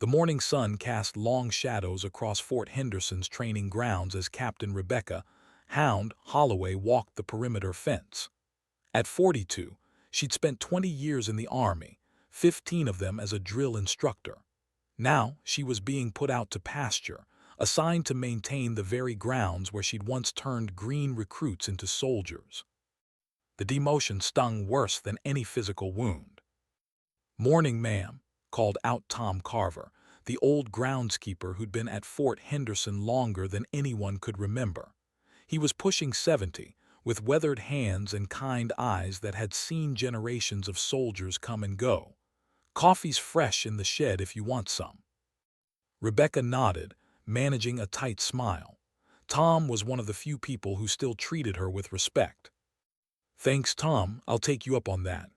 The morning sun cast long shadows across Fort Henderson's training grounds as Captain Rebecca, Hound, Holloway walked the perimeter fence. At 42, she'd spent 20 years in the Army, 15 of them as a drill instructor. Now she was being put out to pasture, assigned to maintain the very grounds where she'd once turned green recruits into soldiers. The demotion stung worse than any physical wound. "Morning, ma'am," called out Tom Carver, the old groundskeeper who'd been at Fort Henderson longer than anyone could remember. He was pushing 70, with weathered hands and kind eyes that had seen generations of soldiers come and go. "Coffee's fresh in the shed if you want some." Rebecca nodded, managing a tight smile. Tom was one of the few people who still treated her with respect. "Thanks, Tom, I'll take you up on that."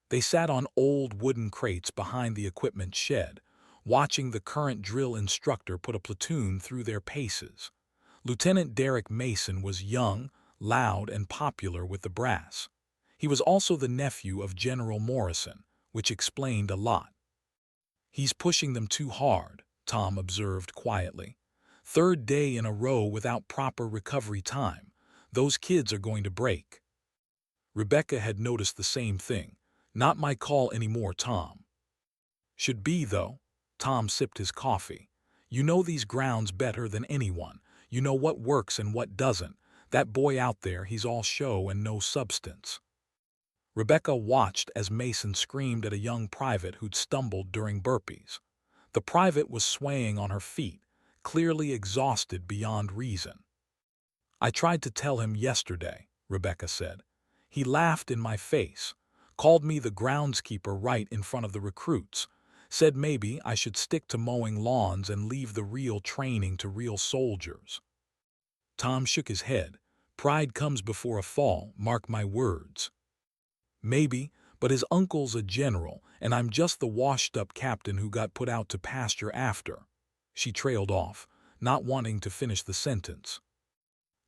They sat on old wooden crates behind the equipment shed, watching the current drill instructor put a platoon through their paces. Lieutenant Derek Mason was young, loud, and popular with the brass. He was also the nephew of General Morrison, which explained a lot. "He's pushing them too hard," Tom observed quietly. "Third day in a row without proper recovery time. Those kids are going to break." Rebecca had noticed the same thing. "Not my call anymore, Tom." "Should be, though." Tom sipped his coffee. "You know these grounds better than anyone. You know what works and what doesn't. That boy out there, he's all show and no substance." Rebecca watched as Mason screamed at a young private who'd stumbled during burpees. The private was swaying on her feet, clearly exhausted beyond reason. "I tried to tell him yesterday," Rebecca said. "He laughed in my face, called me the groundskeeper right in front of the recruits, said maybe I should stick to mowing lawns and leave the real training to real soldiers." Tom shook his head. "Pride comes before a fall, mark my words." "Maybe, but his uncle's a general, and I'm just the washed-up captain who got put out to pasture after." She trailed off, not wanting to finish the sentence.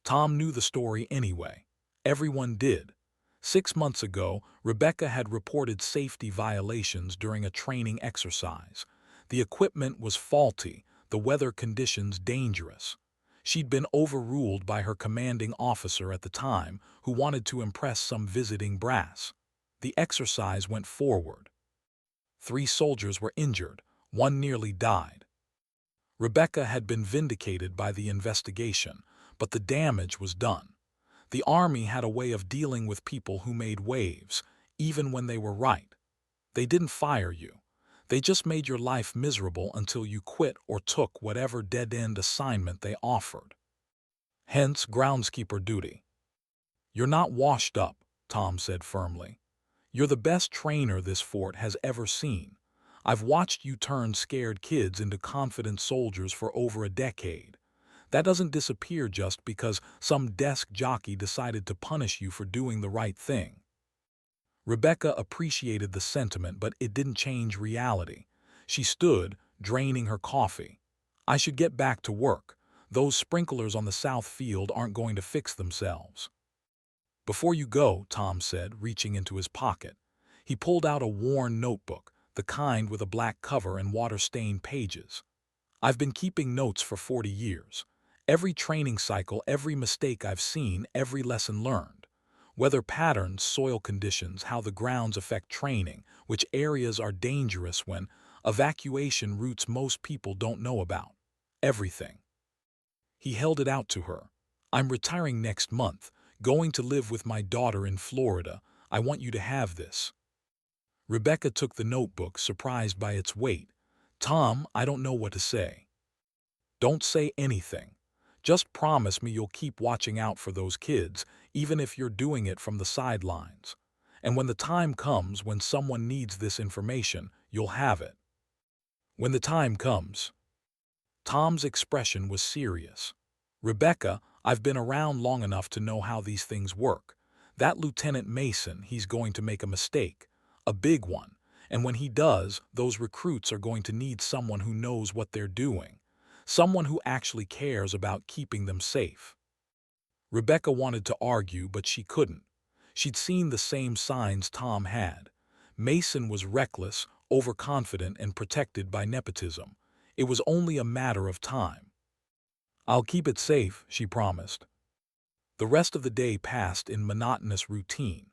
Tom knew the story anyway. Everyone did. 6 months ago, Rebecca had reported safety violations during a training exercise. The equipment was faulty, the weather conditions dangerous. She'd been overruled by her commanding officer at the time, who wanted to impress some visiting brass. The exercise went forward. 3 soldiers were injured, 1 nearly died. Rebecca had been vindicated by the investigation, but the damage was done. The Army had a way of dealing with people who made waves, even when they were right. They didn't fire you. They just made your life miserable until you quit or took whatever dead-end assignment they offered. Hence groundskeeper duty. "You're not washed up," Tom said firmly. "You're the best trainer this fort has ever seen. I've watched you turn scared kids into confident soldiers for over a decade. That doesn't disappear just because some desk jockey decided to punish you for doing the right thing." Rebecca appreciated the sentiment, but it didn't change reality. She stood, draining her coffee. "I should get back to work. Those sprinklers on the south field aren't going to fix themselves." "Before you go," Tom said, reaching into his pocket. He pulled out a worn notebook, the kind with a black cover and water-stained pages. "I've been keeping notes for 40 years. Every training cycle, every mistake I've seen, every lesson learned. Weather patterns, soil conditions, how the grounds affect training, which areas are dangerous when evacuation routes most people don't know about. Everything." He held it out to her. "I'm retiring next month, going to live with my daughter in Florida. I want you to have this." Rebecca took the notebook, surprised by its weight. "Tom, I don't know what to say." "Don't say anything. Just promise me you'll keep watching out for those kids, even if you're doing it from the sidelines. And when the time comes when someone needs this information, you'll have it." "When the time comes." Tom's expression was serious. "Rebecca, I've been around long enough to know how these things work. That Lieutenant Mason, he's going to make a mistake, a big one, and when he does, those recruits are going to need someone who knows what they're doing, someone who actually cares about keeping them safe." Rebecca wanted to argue, but she couldn't. She'd seen the same signs Tom had. Mason was reckless, overconfident and protected by nepotism. It was only a matter of time. "I'll keep it safe," she promised. The rest of the day passed in monotonous routine.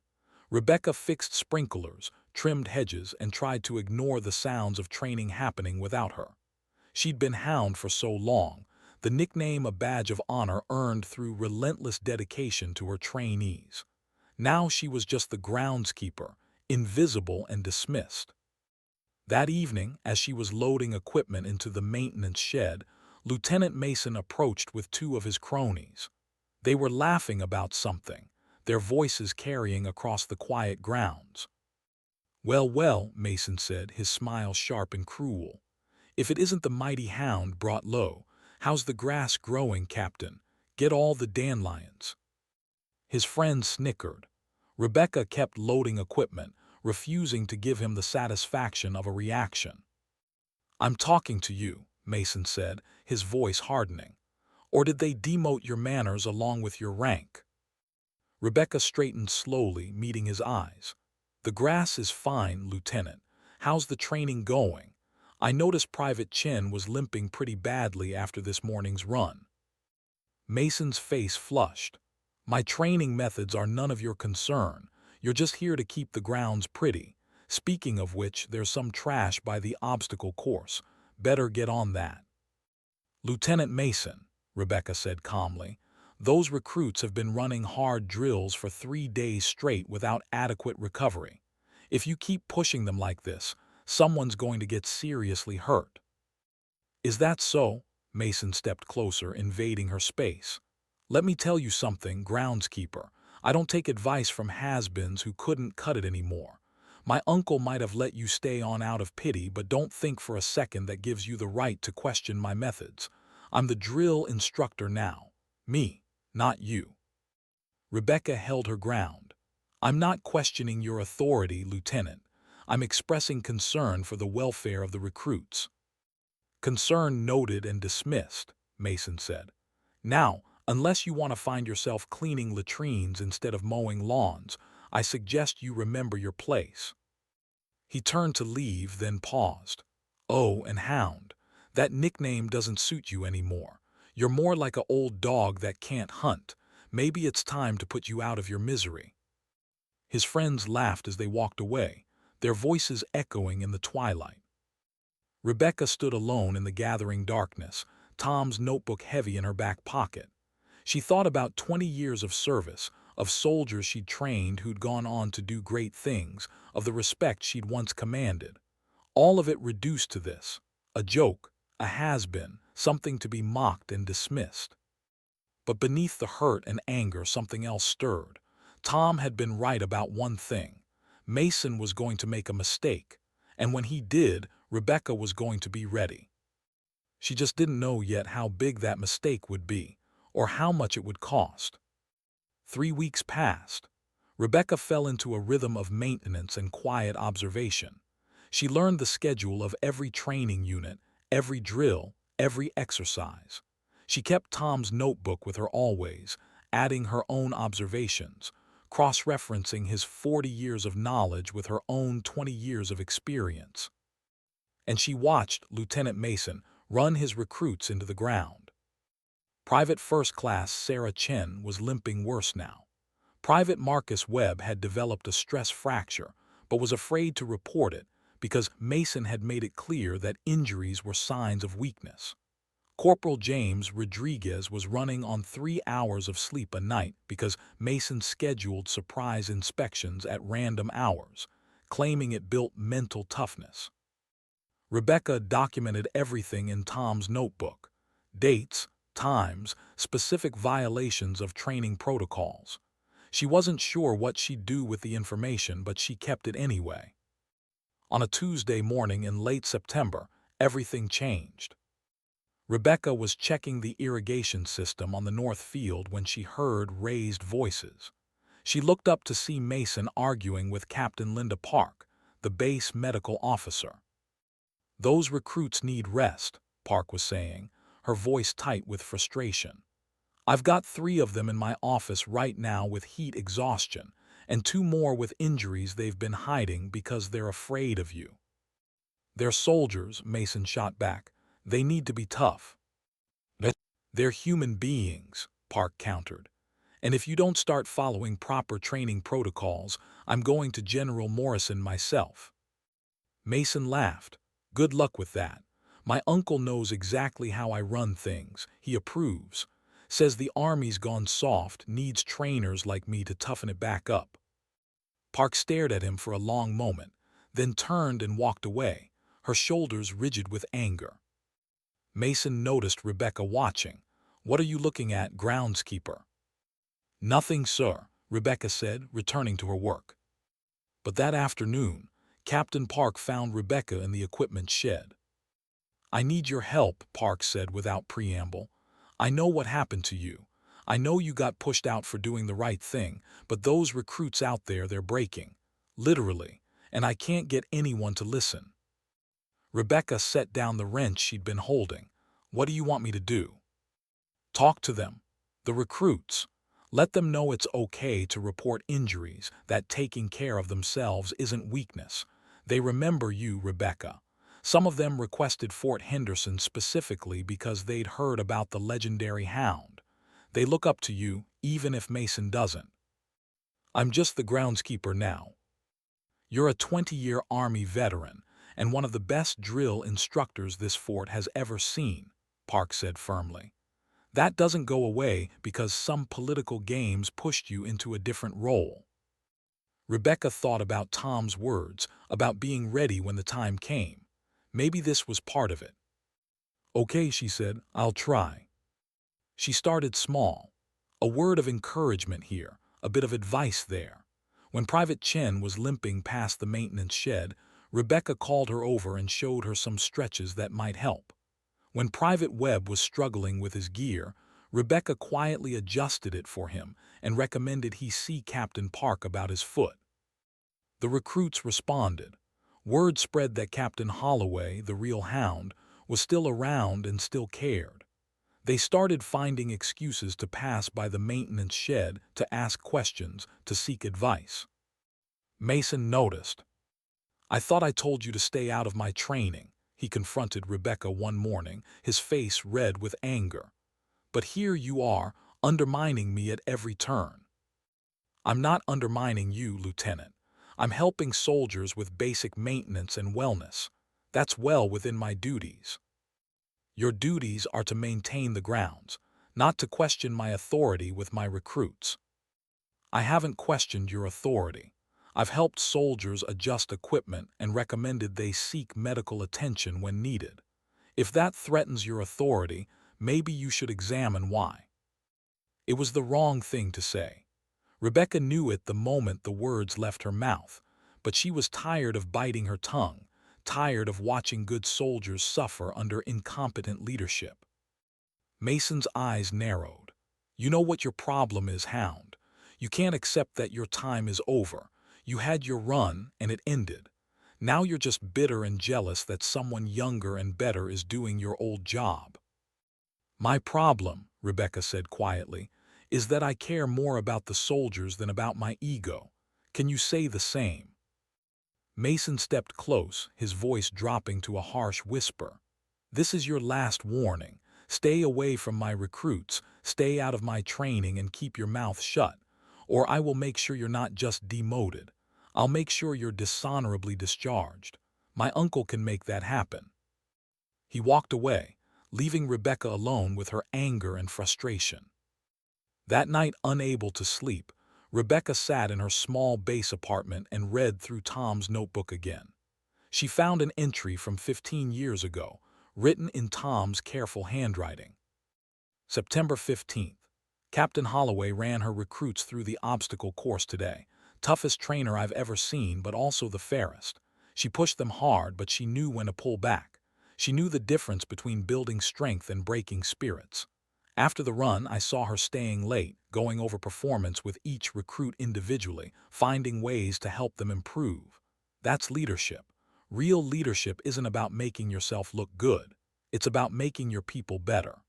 Rebecca fixed sprinklers, trimmed hedges, and tried to ignore the sounds of training happening without her. She'd been Hound for so long, the nickname a badge of honor earned through relentless dedication to her trainees. Now she was just the groundskeeper, invisible and dismissed. That evening, as she was loading equipment into the maintenance shed, Lieutenant Mason approached with two of his cronies. They were laughing about something, their voices carrying across the quiet grounds. "Well, well," Mason said, his smile sharp and cruel. "If it isn't the mighty Hound brought low, how's the grass growing, Captain? Get all the dandelions." His friend snickered. Rebecca kept loading equipment, refusing to give him the satisfaction of a reaction. "I'm talking to you," Mason said, his voice hardening. "Or did they demote your manners along with your rank?" Rebecca straightened slowly, meeting his eyes. "The grass is fine, Lieutenant. How's the training going? I noticed Private Chin was limping pretty badly after this morning's run." Mason's face flushed. "My training methods are none of your concern. You're just here to keep the grounds pretty. Speaking of which, there's some trash by the obstacle course. Better get on that." "Lieutenant Mason," Rebecca said calmly, "those recruits have been running hard drills for 3 days straight without adequate recovery. If you keep pushing them like this, someone's going to get seriously hurt." "Is that so?" Mason stepped closer, invading her space. "Let me tell you something, groundskeeper. I don't take advice from has-beens who couldn't cut it anymore. My uncle might have let you stay on out of pity, but don't think for a second that gives you the right to question my methods. I'm the drill instructor now. Me, not you." Rebecca held her ground. "I'm not questioning your authority, Lieutenant. I'm expressing concern for the welfare of the recruits." "Concern noted and dismissed," Mason said. "Now, unless you want to find yourself cleaning latrines instead of mowing lawns, I suggest you remember your place." He turned to leave, then paused. "Oh, and Hound. That nickname doesn't suit you anymore. You're more like an old dog that can't hunt. Maybe it's time to put you out of your misery." His friends laughed as they walked away, their voices echoing in the twilight. Rebecca stood alone in the gathering darkness, Tom's notebook heavy in her back pocket. She thought about 20 years of service, of soldiers she'd trained who'd gone on to do great things, of the respect she'd once commanded. All of it reduced to this: a joke, a has-been, something to be mocked and dismissed. But beneath the hurt and anger, something else stirred. Tom had been right about one thing. Mason was going to make a mistake, and when he did, Rebecca was going to be ready. She just didn't know yet how big that mistake would be, or how much it would cost. 3 weeks passed. Rebecca fell into a rhythm of maintenance and quiet observation. She learned the schedule of every training unit, every drill, every exercise. She kept Tom's notebook with her always, adding her own observations, cross-referencing his 40 years of knowledge with her own 20 years of experience. And she watched Lieutenant Mason run his recruits into the ground. Private First Class Sarah Chen was limping worse now. Private Marcus Webb had developed a stress fracture, but was afraid to report it because Mason had made it clear that injuries were signs of weakness. Corporal James Rodriguez was running on 3 hours of sleep a night because Mason scheduled surprise inspections at random hours, claiming it built mental toughness. Rebecca documented everything in Tom's notebook: dates, times, specific violations of training protocols. She wasn't sure what she'd do with the information, but she kept it anyway. On a Tuesday morning in late September, everything changed. Rebecca was checking the irrigation system on the north field when she heard raised voices. She looked up to see Mason arguing with Captain Linda Park, the base medical officer. "Those recruits need rest," Park was saying, her voice tight with frustration. "I've got 3 of them in my office right now with heat exhaustion, and 2 more with injuries they've been hiding because they're afraid of you." "They're soldiers," Mason shot back. "They need to be tough." "They're human beings," Park countered. "And if you don't start following proper training protocols, I'm going to General Morrison myself." Mason laughed. "Good luck with that. My uncle knows exactly how I run things. He approves. Says the army's gone soft, needs trainers like me to toughen it back up." Park stared at him for a long moment, then turned and walked away, her shoulders rigid with anger. Mason noticed Rebecca watching. "What are you looking at, groundskeeper?" "Nothing, sir," Rebecca said, returning to her work. But that afternoon, Captain Park found Rebecca in the equipment shed. "I need your help," Park said without preamble. "I know what happened to you. I know you got pushed out for doing the right thing, but those recruits out there, they're breaking. Literally. And I can't get anyone to listen." Rebecca set down the wrench she'd been holding. "What do you want me to do?" "Talk to them. The recruits. Let them know it's okay to report injuries, that taking care of themselves isn't weakness. They remember you, Rebecca. Some of them requested Fort Henderson specifically because they'd heard about the legendary Hound. They look up to you, even if Mason doesn't." "I'm just the groundskeeper now." "You're a 20-year Army veteran and one of the best drill instructors this fort has ever seen," Park said firmly. "That doesn't go away because some political games pushed you into a different role." Rebecca thought about Tom's words, about being ready when the time came. Maybe this was part of it. "Okay," she said, "I'll try." She started small. A word of encouragement here, a bit of advice there. When Private Chen was limping past the maintenance shed, Rebecca called her over and showed her some stretches that might help. When Private Webb was struggling with his gear, Rebecca quietly adjusted it for him and recommended he see Captain Park about his foot. The recruits responded. Word spread that Captain Holloway, the real Hound, was still around and still cared. They started finding excuses to pass by the maintenance shed, to ask questions, to seek advice. Mason noticed. "I thought I told you to stay out of my training," he confronted Rebecca one morning, his face red with anger. "But here you are, undermining me at every turn." "I'm not undermining you, Lieutenant. I'm helping soldiers with basic maintenance and wellness. That's well within my duties." "Your duties are to maintain the grounds, not to question my authority with my recruits." "I haven't questioned your authority. I've helped soldiers adjust equipment and recommended they seek medical attention when needed. If that threatens your authority, maybe you should examine why." It was the wrong thing to say. Rebecca knew it the moment the words left her mouth, but she was tired of biting her tongue, tired of watching good soldiers suffer under incompetent leadership. Mason's eyes narrowed. "You know what your problem is, Hound. You can't accept that your time is over. You had your run, and it ended. Now you're just bitter and jealous that someone younger and better is doing your old job." "My problem," Rebecca said quietly, "is that I care more about the soldiers than about my ego. Can you say the same?" Mason stepped close, his voice dropping to a harsh whisper. "This is your last warning. Stay away from my recruits, stay out of my training, and keep your mouth shut, or I will make sure you're not just demoted. I'll make sure you're dishonorably discharged. My uncle can make that happen." He walked away, leaving Rebecca alone with her anger and frustration. That night, unable to sleep, Rebecca sat in her small base apartment and read through Tom's notebook again. She found an entry from 15 years ago, written in Tom's careful handwriting. September 15th. Captain Holloway ran her recruits through the obstacle course today. Toughest trainer I've ever seen, but also the fairest. She pushed them hard, but she knew when to pull back. She knew the difference between building strength and breaking spirits. After the run, I saw her staying late, going over performance with each recruit individually, finding ways to help them improve. That's leadership. Real leadership isn't about making yourself look good. It's about making your people better.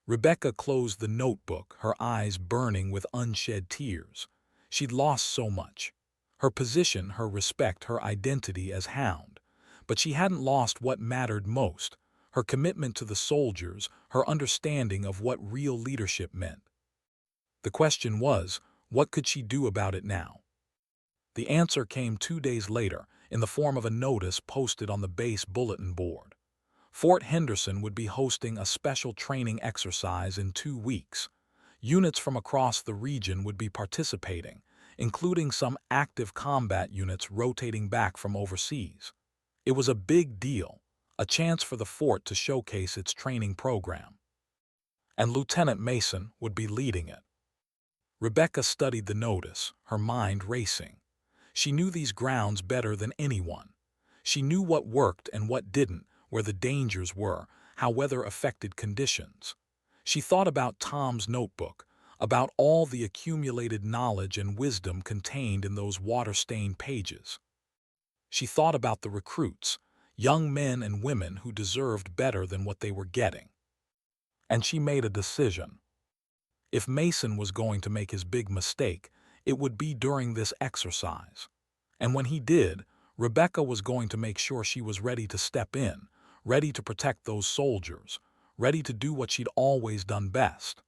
Rebecca closed the notebook, her eyes burning with unshed tears. She'd lost so much. Her position, her respect, her identity as Hound. But she hadn't lost what mattered most: her commitment to the soldiers, her understanding of what real leadership meant. The question was, what could she do about it now? The answer came 2 days later in the form of a notice posted on the base bulletin board. Fort Henderson would be hosting a special training exercise in 2 weeks. Units from across the region would be participating, including some active combat units rotating back from overseas. It was a big deal, a chance for the fort to showcase its training program. And Lieutenant Mason would be leading it. Rebecca studied the notice, her mind racing. She knew these grounds better than anyone. She knew what worked and what didn't, where the dangers were, how weather affected conditions. She thought about Tom's notebook, about all the accumulated knowledge and wisdom contained in those water-stained pages. She thought about the recruits, young men and women who deserved better than what they were getting. And she made a decision. If Mason was going to make his big mistake, it would be during this exercise. And when he did, Rebecca was going to make sure she was ready to step in, ready to protect those soldiers, ready to do what she'd always done best.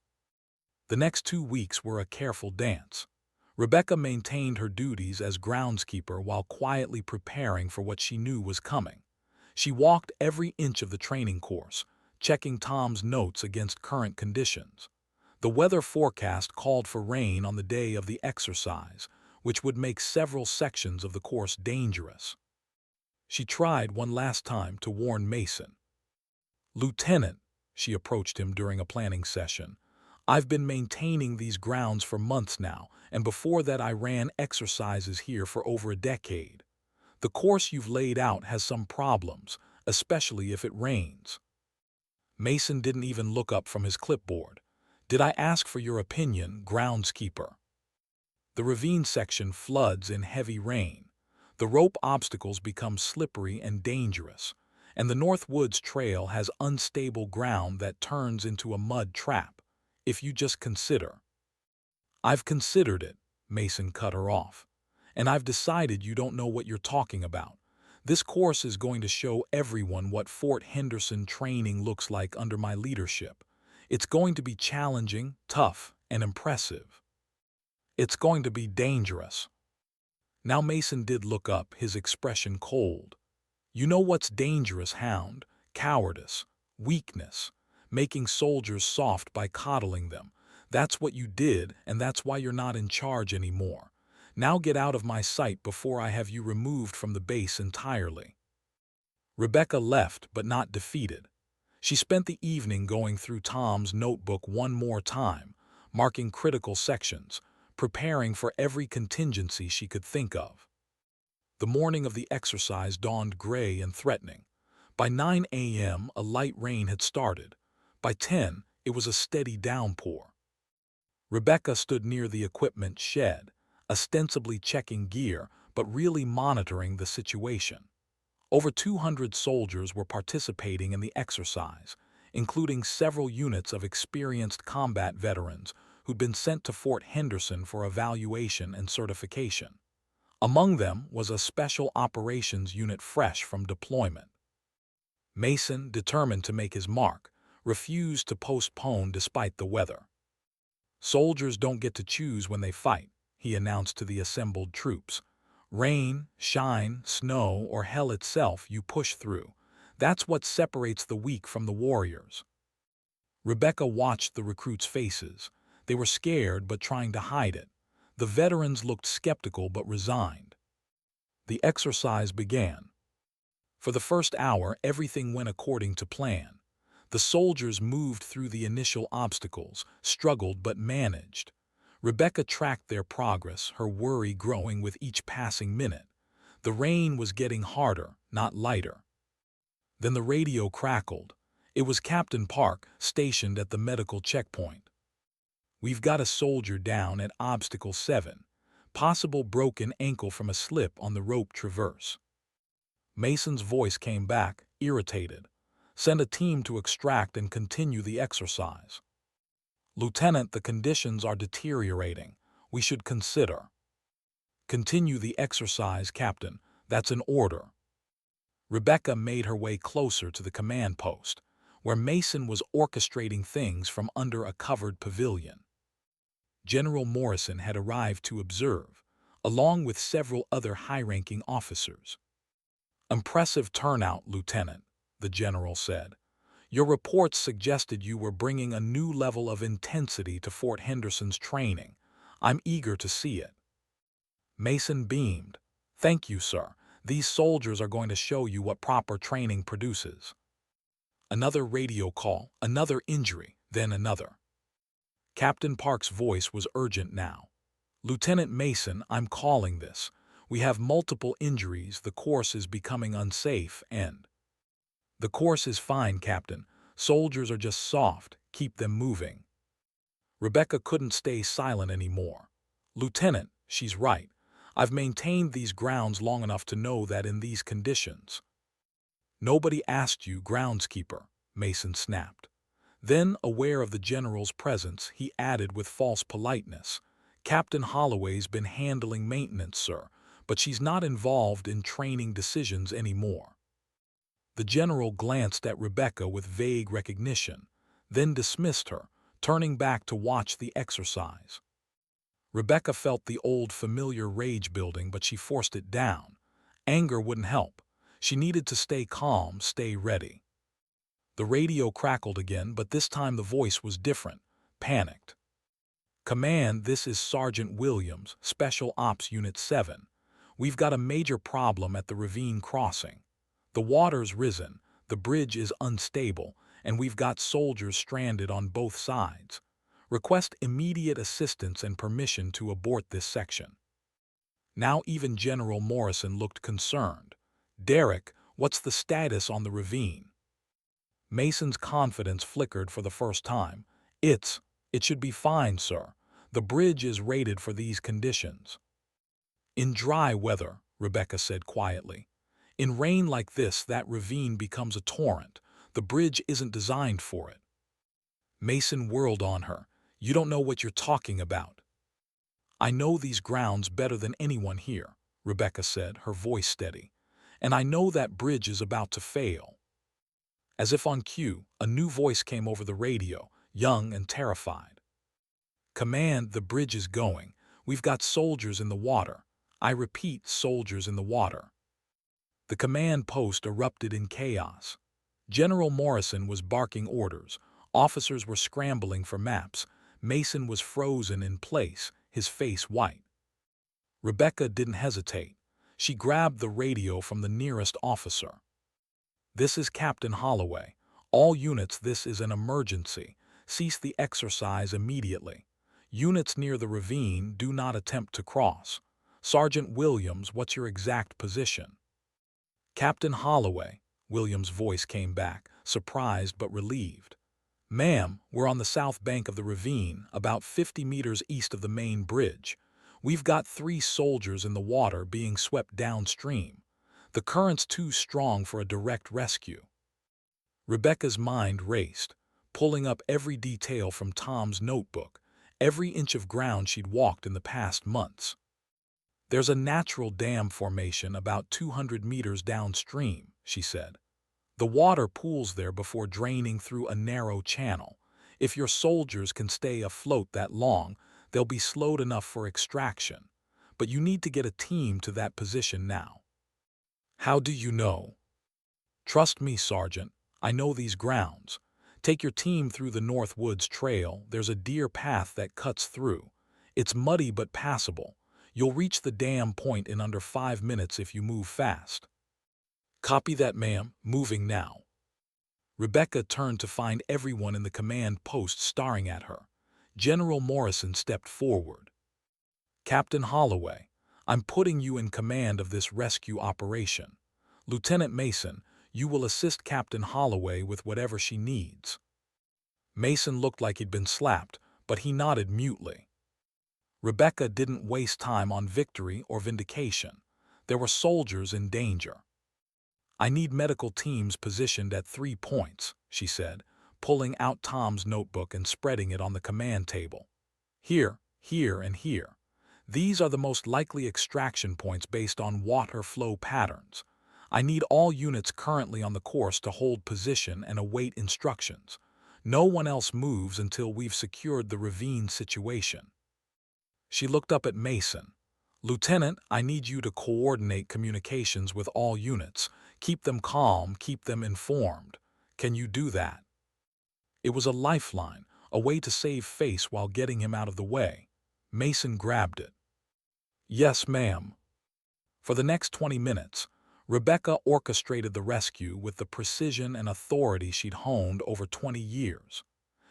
The next 2 weeks were a careful dance. Rebecca maintained her duties as groundskeeper while quietly preparing for what she knew was coming. She walked every inch of the training course, checking Tom's notes against current conditions. The weather forecast called for rain on the day of the exercise, which would make several sections of the course dangerous. She tried one last time to warn Mason. "Lieutenant," she approached him during a planning session, "I've been maintaining these grounds for months now, and before that I ran exercises here for over a decade. The course you've laid out has some problems, especially if it rains." Mason didn't even look up from his clipboard. "Did I ask for your opinion, groundskeeper?" The ravine section floods in heavy rain. The rope obstacles become slippery and dangerous, and the North Woods Trail has unstable ground that turns into a mud trap. If you just consider. "I've considered it," Mason cut her off. "And I've decided you don't know what you're talking about. This course is going to show everyone what Fort Henderson training looks like under my leadership. It's going to be challenging, tough, and impressive. It's going to be dangerous." Now Mason did look up, his expression cold. "You know what's dangerous, Hound? Cowardice, weakness, making soldiers soft by coddling them. That's what you did, and that's why you're not in charge anymore. Now get out of my sight before I have you removed from the base entirely." Rebecca left, but not defeated. She spent the evening going through Tom's notebook one more time, marking critical sections, preparing for every contingency she could think of. The morning of the exercise dawned gray and threatening. By 9 a.m., a light rain had started. By 10, it was a steady downpour. Rebecca stood near the equipment shed, ostensibly checking gear, but really monitoring the situation. Over 200 soldiers were participating in the exercise, including several units of experienced combat veterans who'd been sent to Fort Henderson for evaluation and certification. Among them was a special operations unit fresh from deployment. Mason, determined to make his mark, refused to postpone despite the weather. "Soldiers don't get to choose when they fight," he announced to the assembled troops. "Rain, shine, snow, or hell itself, you push through. That's what separates the weak from the warriors." Rebecca watched the recruits' faces. They were scared but trying to hide it. The veterans looked skeptical but resigned. The exercise began. For the first hour, everything went according to plan. The soldiers moved through the initial obstacles, struggled but managed. Rebecca tracked their progress, her worry growing with each passing minute. The rain was getting harder, not lighter. Then the radio crackled. It was Captain Park, stationed at the medical checkpoint. "We've got a soldier down at Obstacle 7. Possible broken ankle from a slip on the rope traverse." Mason's voice came back, irritated. "Send a team to extract and continue the exercise." "Lieutenant, the conditions are deteriorating. We should consider." "Continue the exercise, Captain. That's an order." Rebecca made her way closer to the command post, where Mason was orchestrating things from under a covered pavilion. General Morrison had arrived to observe, along with several other high-ranking officers. "Impressive turnout, Lieutenant," the general said. "Your reports suggested you were bringing a new level of intensity to Fort Henderson's training. I'm eager to see it." Mason beamed. "Thank you, sir. These soldiers are going to show you what proper training produces." Another radio call, another injury, then another. Captain Park's voice was urgent now. "Lieutenant Mason, I'm calling this. We have multiple injuries, the course is becoming unsafe, and—" "The course is fine, Captain. Soldiers are just soft. Keep them moving." Rebecca couldn't stay silent anymore. "Lieutenant, she's right. I've maintained these grounds long enough to know that in these conditions—" "Nobody asked you, Groundskeeper," Mason snapped. Then, aware of the general's presence, he added with false politeness, "Captain Holloway's been handling maintenance, sir, but she's not involved in training decisions anymore." The general glanced at Rebecca with vague recognition, then dismissed her, turning back to watch the exercise. Rebecca felt the old familiar rage building, but she forced it down. Anger wouldn't help. She needed to stay calm, stay ready. The radio crackled again, but this time the voice was different, panicked. "Command, this is Sergeant Williams, Special Ops Unit 7. We've got a major problem at the ravine crossing. The water's risen, the bridge is unstable, and we've got soldiers stranded on both sides. Request immediate assistance and permission to abort this section." Now even General Morrison looked concerned. "Derek, what's the status on the ravine?" Mason's confidence flickered for the first time. It should be fine, sir. The bridge is rated for these conditions." "In dry weather," Rebecca said quietly. "In rain like this, that ravine becomes a torrent. The bridge isn't designed for it." Mason whirled on her. "You don't know what you're talking about." "I know these grounds better than anyone here," Rebecca said, her voice steady. "And I know that bridge is about to fail." As if on cue, a new voice came over the radio, young and terrified. "Command, the bridge is going. We've got soldiers in the water. I repeat, soldiers in the water." The command post erupted in chaos. General Morrison was barking orders. Officers were scrambling for maps. Mason was frozen in place, his face white. Rebecca didn't hesitate. She grabbed the radio from the nearest officer. "This is Captain Holloway. All units, this is an emergency. Cease the exercise immediately. Units near the ravine, do not attempt to cross. Sergeant Williams, what's your exact position?" "Captain Holloway," Williams' voice came back, surprised but relieved. "Ma'am, we're on the south bank of the ravine, about 50 meters east of the main bridge. We've got 3 soldiers in the water being swept downstream. The current's too strong for a direct rescue." Rebecca's mind raced, pulling up every detail from Tom's notebook, every inch of ground she'd walked in the past months. "There's a natural dam formation about 200 meters downstream," she said. "The water pools there before draining through a narrow channel. If your soldiers can stay afloat that long, they'll be slowed enough for extraction. But you need to get a team to that position now." "How do you know?" "Trust me, Sergeant. I know these grounds. Take your team through the North Woods Trail. There's a deer path that cuts through. It's muddy but passable. You'll reach the dam point in under 5 minutes if you move fast." "Copy that, ma'am. Moving now." Rebecca turned to find everyone in the command post staring at her. General Morrison stepped forward. "Captain Holloway, I'm putting you in command of this rescue operation. Lieutenant Mason, you will assist Captain Holloway with whatever she needs." Mason looked like he'd been slapped, but he nodded mutely. Rebecca didn't waste time on victory or vindication. There were soldiers in danger. "I need medical teams positioned at 3 points," she said, pulling out Tom's notebook and spreading it on the command table. "Here, here, and here. These are the most likely extraction points based on water flow patterns. I need all units currently on the course to hold position and await instructions. No one else moves until we've secured the ravine situation." She looked up at Mason. "Lieutenant, I need you to coordinate communications with all units. Keep them calm, keep them informed. Can you do that?" It was a lifeline, a way to save face while getting him out of the way. Mason grabbed it. "Yes, ma'am." For the next 20 minutes, Rebecca orchestrated the rescue with the precision and authority she'd honed over 20 years.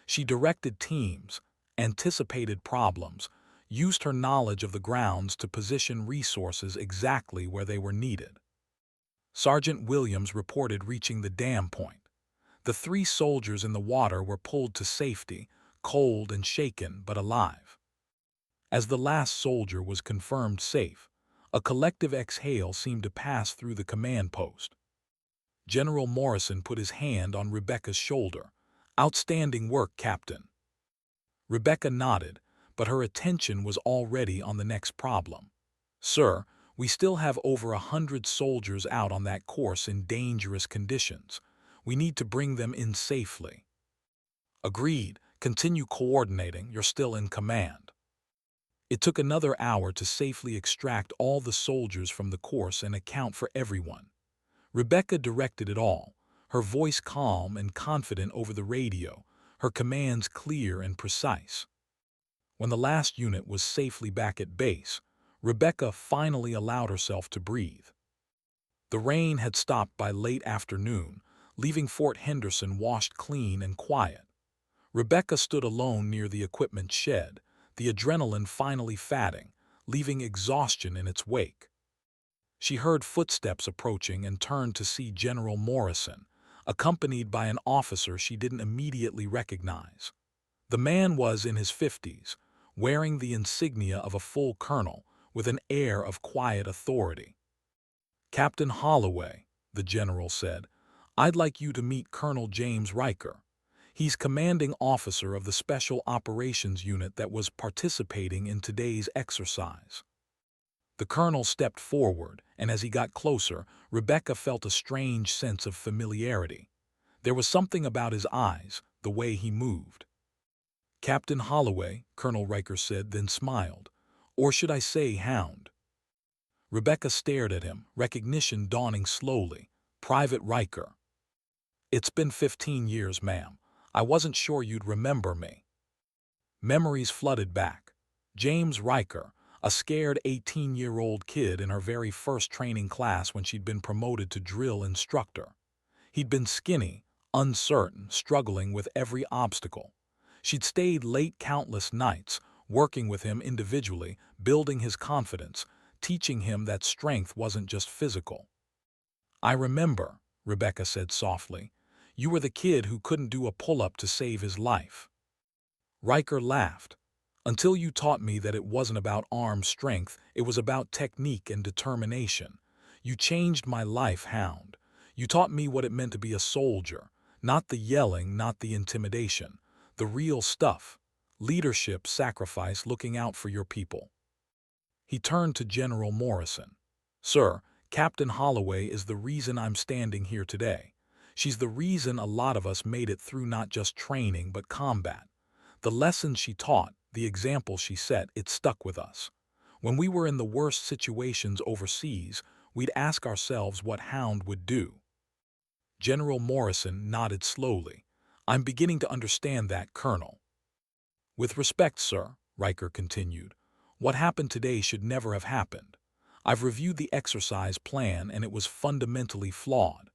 She directed teams, anticipated problems, used her knowledge of the grounds to position resources exactly where they were needed. Sergeant Williams reported reaching the dam point. The 3 soldiers in the water were pulled to safety, cold and shaken but alive. As the last soldier was confirmed safe, a collective exhale seemed to pass through the command post. General Morrison put his hand on Rebecca's shoulder. "Outstanding work, Captain." Rebecca nodded, but her attention was already on the next problem. "Sir, we still have over 100 soldiers out on that course in dangerous conditions. We need to bring them in safely." "Agreed. Continue coordinating. You're still in command." It took another hour to safely extract all the soldiers from the course and account for everyone. Rebecca directed it all, her voice calm and confident over the radio, her commands clear and precise. When the last unit was safely back at base, Rebecca finally allowed herself to breathe. The rain had stopped by late afternoon, leaving Fort Henderson washed clean and quiet. Rebecca stood alone near the equipment shed, the adrenaline finally fatting, leaving exhaustion in its wake. She heard footsteps approaching and turned to see General Morrison, accompanied by an officer she didn't immediately recognize. The man was in his 50s, wearing the insignia of a full colonel, with an air of quiet authority. "Captain Holloway," the general said, "I'd like you to meet Colonel James Riker. He's commanding officer of the Special Operations Unit that was participating in today's exercise." The colonel stepped forward, and as he got closer, Rebecca felt a strange sense of familiarity. There was something about his eyes, the way he moved. "Captain Holloway," Colonel Riker said, then smiled. "Or should I say Hound?" Rebecca stared at him, recognition dawning slowly. "Private Riker." "It's been 15 years, ma'am. I wasn't sure you'd remember me." Memories flooded back. James Riker, a scared 18-year-old kid in her very first training class when she'd been promoted to drill instructor. He'd been skinny, uncertain, struggling with every obstacle. She'd stayed late countless nights, working with him individually, building his confidence, teaching him that strength wasn't just physical. "I remember," Rebecca said softly. "You were the kid who couldn't do a pull-up to save his life." Riker laughed. "Until you taught me that it wasn't about arm strength, it was about technique and determination. You changed my life, Hound. You taught me what it meant to be a soldier, not the yelling, not the intimidation, the real stuff. Leadership, sacrifice, looking out for your people." He turned to General Morrison. "Sir, Captain Holloway is the reason I'm standing here today. She's the reason a lot of us made it through not just training but combat. The lessons she taught, the example she set, it stuck with us. When we were in the worst situations overseas, we'd ask ourselves what Hound would do." General Morrison nodded slowly. "I'm beginning to understand that, Colonel." "With respect, sir," Riker continued, "what happened today should never have happened. I've reviewed the exercise plan and it was fundamentally flawed.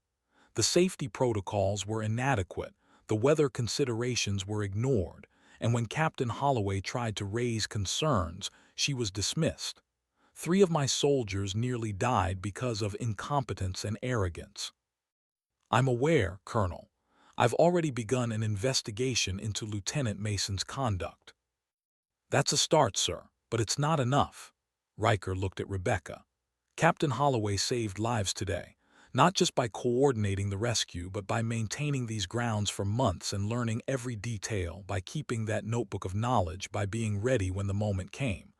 The safety protocols were inadequate, the weather considerations were ignored, and when Captain Holloway tried to raise concerns, she was dismissed. 3 of my soldiers nearly died because of incompetence and arrogance." "I'm aware, Colonel. I've already begun an investigation into Lieutenant Mason's conduct." "That's a start, sir, but it's not enough." Riker looked at Rebecca. "Captain Holloway saved lives today, not just by coordinating the rescue, but by maintaining these grounds for months and learning every detail, by keeping that notebook of knowledge, by being ready when the moment came.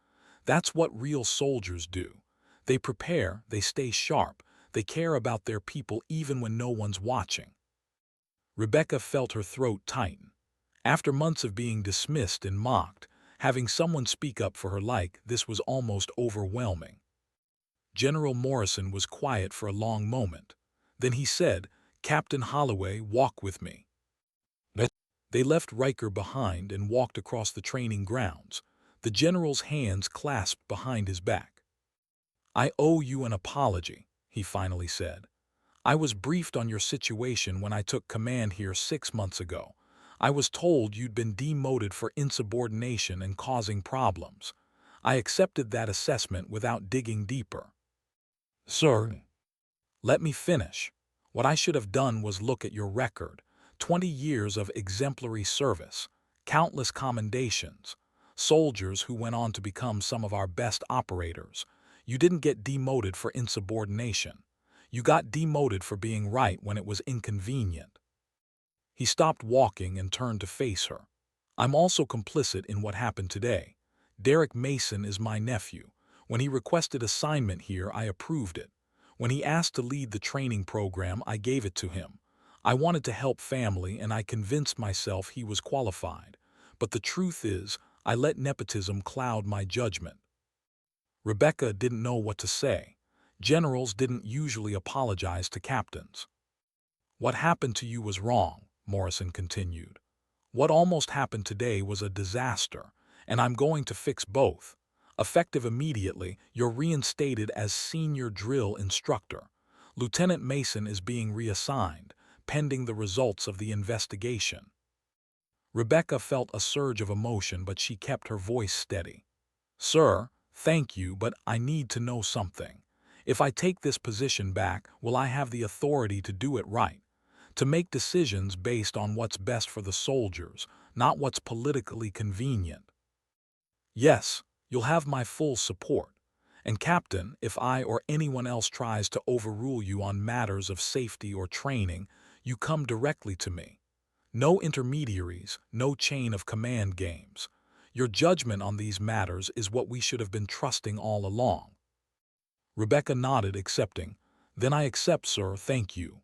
That's what real soldiers do. They prepare, they stay sharp, They care about their people even when no one's watching. Rebecca felt her throat tighten. After months of being dismissed and mocked, having someone speak up for her like this was almost overwhelming. General Morrison was quiet for a long moment. Then he said, "Captain Holloway, walk with me." They left Riker behind and walked across the training grounds, the general's hands clasped behind his back. "I owe you an apology," he finally said. "I was briefed on your situation when I took command here 6 months ago. I was told you'd been demoted for insubordination and causing problems. I accepted that assessment without digging deeper." "Sir." "Let me finish. What I should have done was look at your record. 20 years of exemplary service, countless commendations, soldiers who went on to become some of our best operators. You didn't get demoted for insubordination. You got demoted for being right when it was inconvenient." He stopped walking and turned to face her. "I'm also complicit in what happened today. Derek Mason is my nephew. When he requested assignment here, I approved it. When he asked to lead the training program, I gave it to him. I wanted to help family, and I convinced myself he was qualified. But the truth is, I let nepotism cloud my judgment." Rebecca didn't know what to say. Generals didn't usually apologize to captains. "What happened to you was wrong," Morrison continued. "What almost happened today was a disaster, and I'm going to fix both. Effective immediately, you're reinstated as senior drill instructor. Lieutenant Mason is being reassigned, pending the results of the investigation." Rebecca felt a surge of emotion, but she kept her voice steady. "Sir, thank you, but I need to know something. If I take this position back, will I have the authority to do it right? To make decisions based on what's best for the soldiers, not what's politically convenient?" "Yes, you'll have my full support. And Captain, if I or anyone else tries to overrule you on matters of safety or training, you come directly to me. No intermediaries, no chain of command games. Your judgment on these matters is what we should have been trusting all along." Rebecca nodded, accepting. "Then I accept, sir, thank you."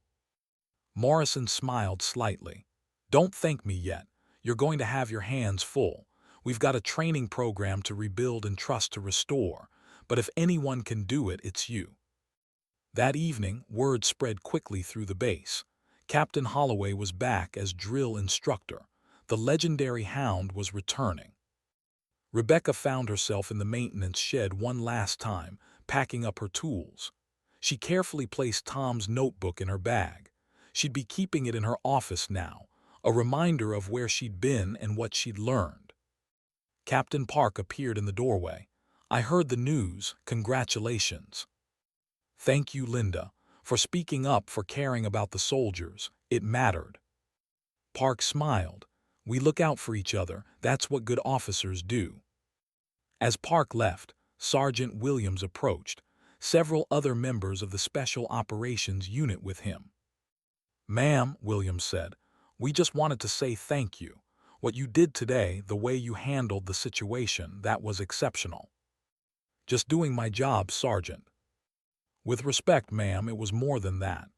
Morrison smiled slightly. "Don't thank me yet. You're going to have your hands full. We've got a training program to rebuild and trust to restore. But if anyone can do it, it's you." That evening, word spread quickly through the base. Captain Holloway was back as drill instructor. The legendary Hound was returning. Rebecca found herself in the maintenance shed one last time, packing up her tools. She carefully placed Tom's notebook in her bag. She'd be keeping it in her office now, a reminder of where she'd been and what she'd learned. Captain Park appeared in the doorway. "I heard the news. Congratulations." "Thank you, Linda, for speaking up, for caring about the soldiers. It mattered." Park smiled. "We look out for each other. That's what good officers do." As Park left, Sergeant Williams approached, several other members of the Special Operations Unit with him. "Ma'am," Williams said, "we just wanted to say thank you. What you did today, the way you handled the situation, that was exceptional." "Just doing my job, Sergeant." "With respect, ma'am, it was more than that.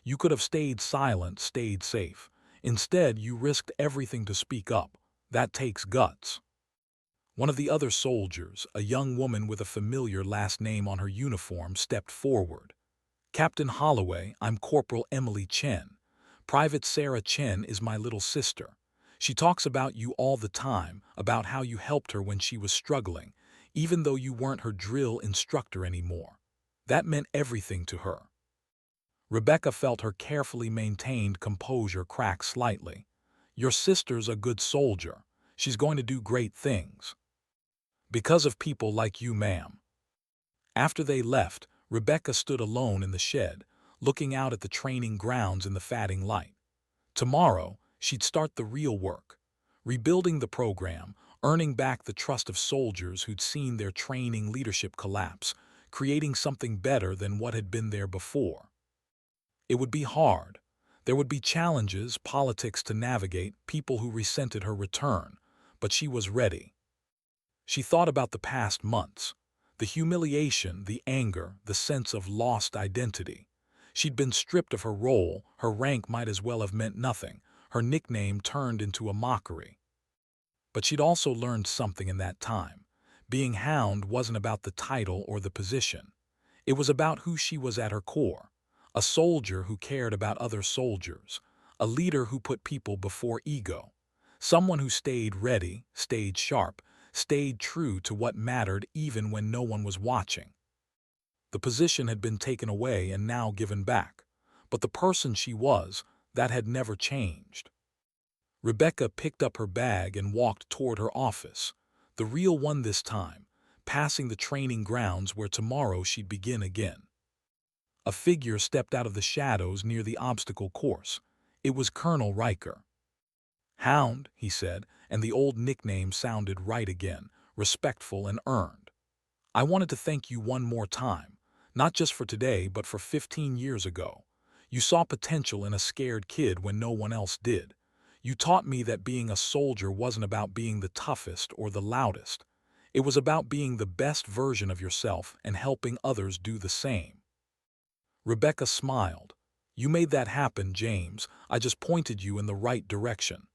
You could have stayed silent, stayed safe. Instead, you risked everything to speak up. That takes guts." One of the other soldiers, a young woman with a familiar last name on her uniform, stepped forward. "Captain Holloway, I'm Corporal Emily Chen. Private Sarah Chen is my little sister. She talks about you all the time, about how you helped her when she was struggling, even though you weren't her drill instructor anymore. That meant everything to her." Rebecca felt her carefully maintained composure crack slightly. "Your sister's a good soldier. She's going to do great things. Because of people like you, ma'am." After they left, Rebecca stood alone in the shed, looking out at the training grounds in the fading light. Tomorrow, she'd start the real work, rebuilding the program, earning back the trust of soldiers who'd seen their training leadership collapse, creating something better than what had been there before. It would be hard. There would be challenges, politics to navigate, people who resented her return, but she was ready. She thought about the past months, the humiliation, the anger, the sense of lost identity. She'd been stripped of her role, her rank might as well have meant nothing, her nickname turned into a mockery. But she'd also learned something in that time. Being Hound wasn't about the title or the position. It was about who she was at her core. A soldier who cared about other soldiers. A leader who put people before ego. Someone who stayed ready, stayed sharp, stayed true to what mattered even when no one was watching. The position had been taken away and now given back. But the person she was, that had never changed. Rebecca picked up her bag and walked toward her office, the real one this time, passing the training grounds where tomorrow she'd begin again. A figure stepped out of the shadows near the obstacle course. It was Colonel Riker. "Hound," he said, and the old nickname sounded right again, respectful and earned. "I wanted to thank you one more time, not just for today but for 15 years ago. You saw potential in a scared kid when no one else did. You taught me that being a soldier wasn't about being the toughest or the loudest. It was about being the best version of yourself and helping others do the same." Rebecca smiled. "You made that happen, James. I just pointed you in the right direction."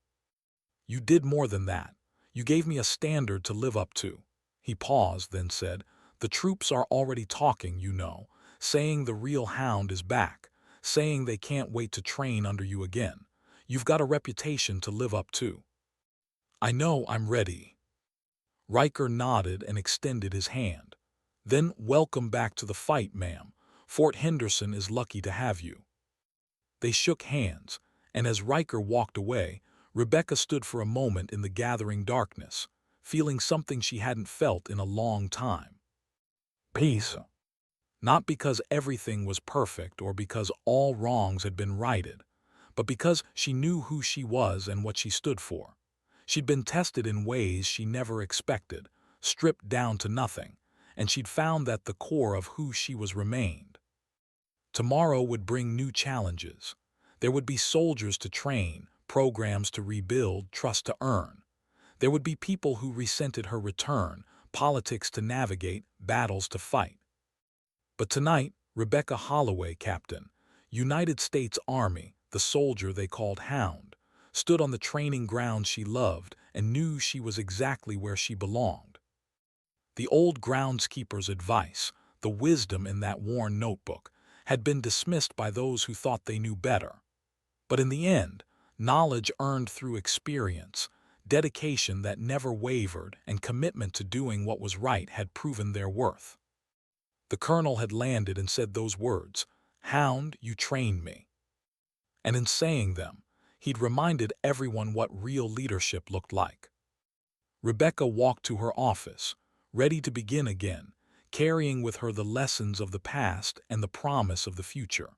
"You did more than that. You gave me a standard to live up to." He paused, then said, "The troops are already talking, you know, saying the real Hound is back, saying they can't wait to train under you again. You've got a reputation to live up to." "I know I'm ready." Riker nodded and extended his hand. "Then welcome back to the fight, ma'am. Fort Henderson is lucky to have you." They shook hands, and as Riker walked away, Rebecca stood for a moment in the gathering darkness, feeling something she hadn't felt in a long time. Peace. Not because everything was perfect or because all wrongs had been righted, but because she knew who she was and what she stood for. She'd been tested in ways she never expected, stripped down to nothing, and she'd found that the core of who she was remained. Tomorrow would bring new challenges. There would be soldiers to train, programs to rebuild, trust to earn. There would be people who resented her return, politics to navigate, battles to fight. But tonight, Rebecca Holloway, Captain, United States Army, the soldier they called Hound, stood on the training grounds she loved and knew she was exactly where she belonged. The old groundskeeper's advice, the wisdom in that worn notebook, had been dismissed by those who thought they knew better. But in the end, knowledge earned through experience, dedication that never wavered, and commitment to doing what was right had proven their worth. The colonel had landed and said those words, "Hound, you trained me." And in saying them, he'd reminded everyone what real leadership looked like. Rebecca walked to her office, ready to begin again, carrying with her the lessons of the past and the promise of the future.